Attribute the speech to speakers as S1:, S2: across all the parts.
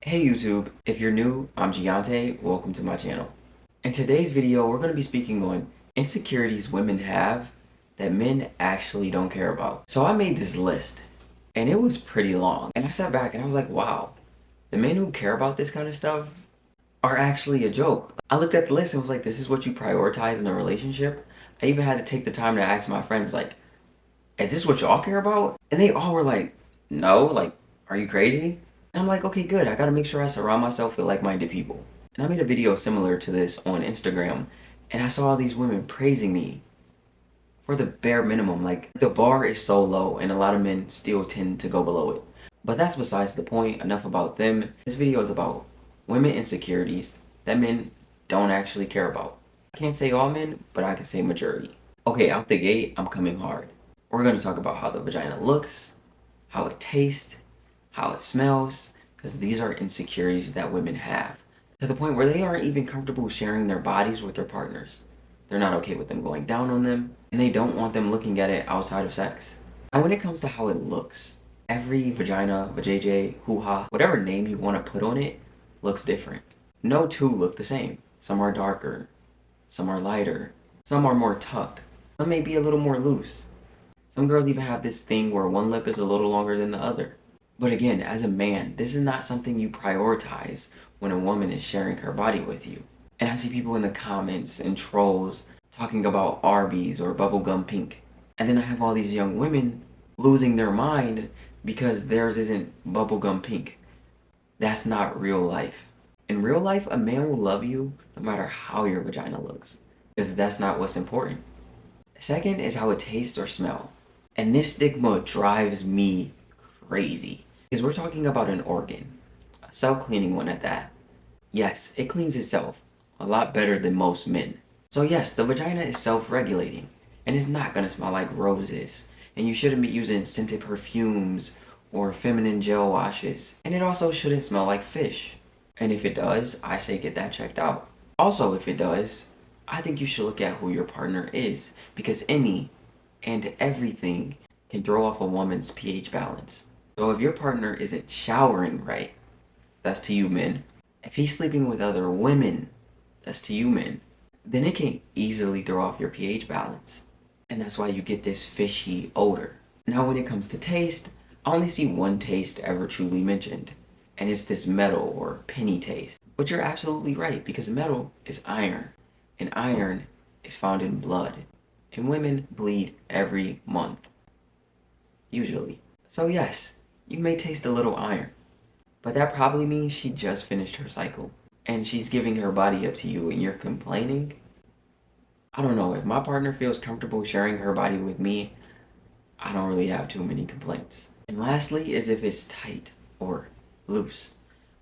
S1: Hey YouTube, if you're new, I'm Giante, welcome to my channel. In today's video, we're going to be speaking on insecurities women have that men actually don't care about. So I made this list, and it was pretty long, and I sat back and I was like, wow, the men who care about this kind of stuff are actually a joke. I looked at the list and was like, this is what you prioritize in a relationship? I even had to take the time to ask my friends, like, is this what y'all care about? And they all were like, no, like, are you crazy? And I'm like, okay, good. I gotta make sure I surround myself with like-minded people. And I made a video similar to this on Instagram, and I saw all these women praising me for the bare minimum. Like, the bar is so low, and a lot of men still tend to go below it. But that's besides the point. Enough about them. This video is about women insecurities that men don't actually care about. I can't say all men, but I can say majority. Okay, out the gate, I'm coming hard. We're going to talk about how the vagina looks, how it tastes, how it smells, because these are insecurities that women have, to the point where they aren't even comfortable sharing their bodies with their partners. They're not okay with them going down on them, and they don't want them looking at it outside of sex. And when it comes to how it looks, every vagina, vajayjay, hoo-ha, whatever name you want to put on it, looks different. No two look the same. Some are darker, some are lighter, some are more tucked, some may be a little more loose. Some girls even have this thing where one lip is a little longer than the other. But again, as a man, this is not something you prioritize when a woman is sharing her body with you. And I see people in the comments and trolls talking about Arby's or bubblegum pink. And then I have all these young women losing their mind because theirs isn't bubblegum pink. That's not real life. In real life, a man will love you no matter how your vagina looks, because that's not what's important. Second is how it tastes or smells. And this stigma drives me crazy, because we're talking about an organ, a self-cleaning one at that. Yes, it cleans itself a lot better than most men. So yes, the vagina is self-regulating, and it's not gonna smell like roses, and you shouldn't be using scented perfumes or feminine gel washes, and it also shouldn't smell like fish. And if it does, I say get that checked out. Also, if it does, I think you should look at who your partner is, because any and everything can throw off a woman's pH balance. So if your partner isn't showering right, that's to you men. If he's sleeping with other women, that's to you men. Then it can easily throw off your pH balance. And that's why you get this fishy odor. Now when it comes to taste, I only see one taste ever truly mentioned, and it's this metal or penny taste. But you're absolutely right, because metal is iron, and iron is found in blood. And women bleed every month, usually. So yes, you may taste a little iron, but that probably means she just finished her cycle, and she's giving her body up to you and you're complaining? I don't know, if my partner feels comfortable sharing her body with me, I don't really have too many complaints. And lastly is if it's tight or loose,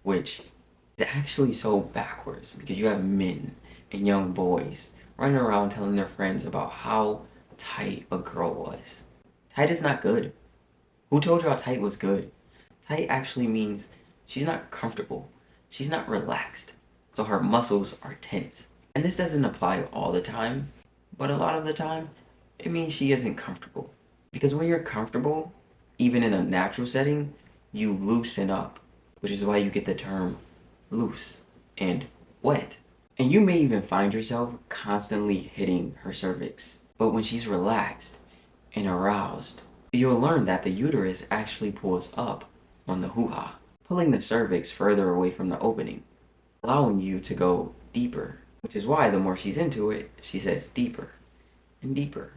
S1: which is actually so backwards, because you have men and young boys running around telling their friends about how tight a girl was. Tight is not good. Who told y'all tight was good? Tight actually means she's not comfortable. She's not relaxed. So her muscles are tense. And this doesn't apply all the time, but a lot of the time, it means she isn't comfortable. Because when you're comfortable, even in a natural setting, you loosen up, which is why you get the term loose and wet. And you may even find yourself constantly hitting her cervix. But when she's relaxed and aroused, you'll learn that the uterus actually pulls up on the hoo-ha, pulling the cervix further away from the opening, allowing you to go deeper. Which is why the more she's into it, she says deeper and deeper.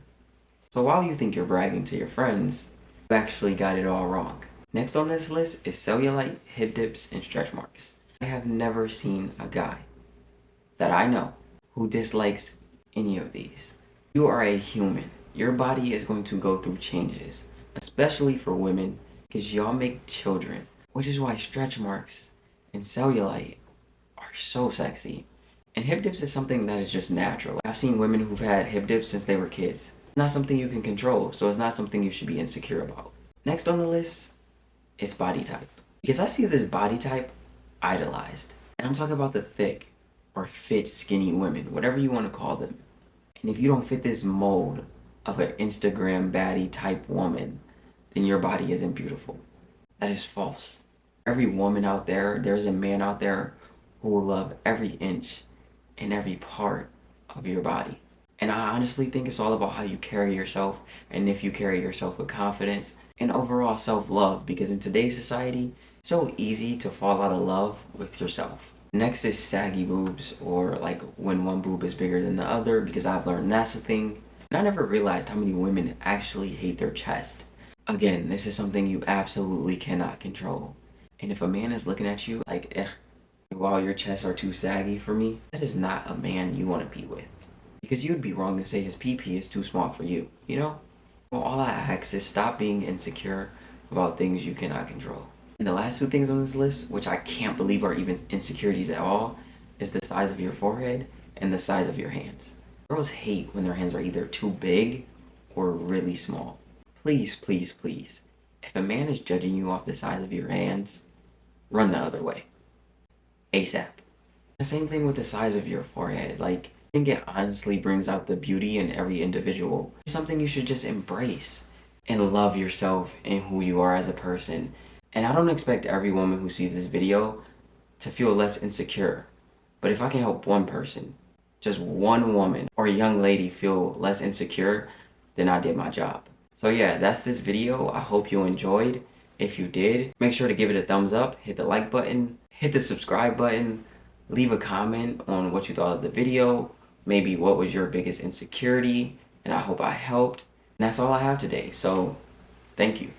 S1: So while you think you're bragging to your friends, you actually got it all wrong. Next on this list is cellulite, hip dips, and stretch marks. I have never seen a guy that I know who dislikes any of these. You are a human. Your body is going to go through changes, especially for women, because y'all make children, which is why stretch marks and cellulite are so sexy. And hip dips is something that is just natural. I've seen women who've had hip dips since they were kids. It's not something you can control, so it's not something you should be insecure about. Next on the list is body type, because I see this body type idolized. And I'm talking about the thick or fit skinny women, whatever you want to call them. And if you don't fit this mold of an Instagram baddie type woman, then your body isn't beautiful. That is false. Every woman out there, there's a man out there who will love every inch and every part of your body. And I honestly think it's all about how you carry yourself, and if you carry yourself with confidence and overall self-love, because in today's society, it's so easy to fall out of love with yourself. Next is saggy boobs, or like when one boob is bigger than the other, because I've learned that's a thing. And I never realized how many women actually hate their chest. Again, this is something you absolutely cannot control. And if a man is looking at you like, wow, your chests are too saggy for me, that is not a man you want to be with. Because you would be wrong to say his PP is too small for you, you know? Well, all I ask is stop being insecure about things you cannot control. And the last two things on this list, which I can't believe are even insecurities at all, is the size of your forehead and the size of your hands. Girls hate when their hands are either too big or really small. Please, please, please. If a man is judging you off the size of your hands, run the other way. ASAP. The same thing with the size of your forehead. Like, I think it honestly brings out the beauty in every individual. It's something you should just embrace and love yourself and who you are as a person. And I don't expect every woman who sees this video to feel less insecure. But if I can help one person, just one woman or a young lady feel less insecure, then I did my job. So yeah, that's this video. I hope you enjoyed. If you did, make sure to give it a thumbs up, hit the like button, hit the subscribe button, leave a comment on what you thought of the video, maybe what was your biggest insecurity, and I hope I helped. And that's all I have today, so thank you.